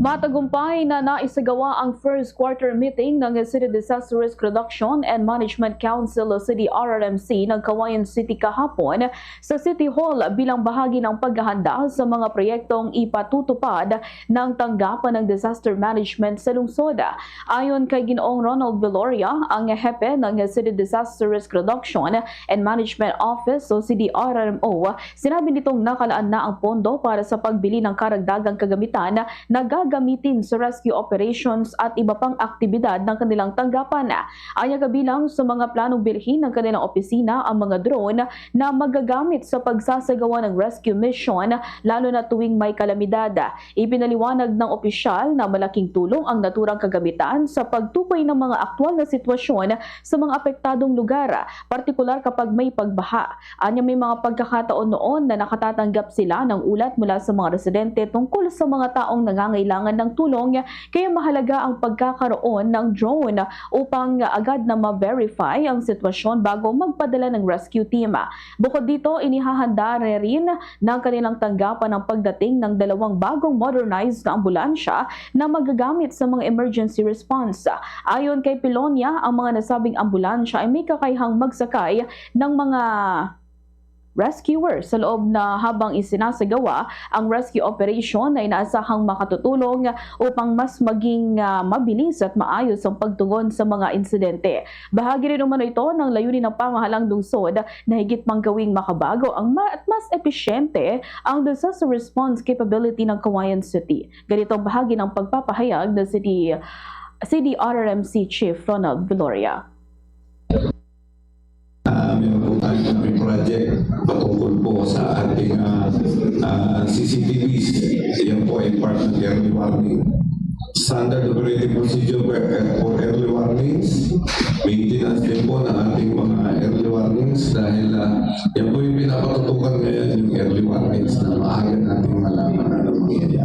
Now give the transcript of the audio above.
Matagumpay na naisagawa ang first quarter meeting ng City Disaster Risk Reduction and Management Council o City RRMC ng Cauayan City kahapon sa City Hall bilang bahagi ng paghahanda sa mga proyektong ipatutupad ng tanggapan ng disaster management sa lungsod. Ayon kay Ginoong Ronald Viloria, ang hepe ng City Disaster Risk Reduction and Management Office o City RRMO, sinabi nitong nakalaan na ang pondo para sa pagbili ng karagdagang kagamitan na gagamitin sa rescue operations at iba pang aktibidad ng kanilang tanggapan. Anya kabilang sa mga planong bilhin ng kanilang opisina ang mga drone na magagamit sa pagsasagawa ng rescue mission lalo na tuwing may kalamidad. Ipinaliwanag ng opisyal na malaking tulong ang naturang kagamitan sa pagtukoy ng mga aktwal na sitwasyon sa mga apektadong lugar, partikular kapag may pagbaha. Anya may mga pagkakataon noon na nakatatanggap sila ng ulat mula sa mga residente tungkol sa mga taong nangangailangan ng tulong, kaya mahalaga ang pagkakaroon ng drone upang agad na ma-verify ang sitwasyon bago magpadala ng rescue team. Bukod dito, inihahanda rin ng kanilang tanggapan ang pagdating ng dalawang bagong modernized na ambulansya na magagamit sa mga emergency response. Ayon kay Pilonia, ang mga nasabing ambulansya ay may kakayahang magsakay ng mga rescuer sa loob na habang isinasagawa ang rescue operation na inaasahang makatutulong upang mas maging mabilis at maayos ang pagtugon sa mga insidente. Bahagi rin umano ito ng layunin ng pamahalang lungsod na higit pang gawing makabago at mas episyente ang disaster response capability ng Cauayan City. Ganito ang bahagi ng pagpapahayag ng City RRMC Chief Ronald Viloria. May project patungkol po sa ating CCTVs. Yan po ay part ng early warning. Standard operating procedure for early warnings. Maintenance din po ng ating mga early warnings dahil yan po yung pinapatutukan ngayon yung early warnings na maaga nating malaman na mangyayari.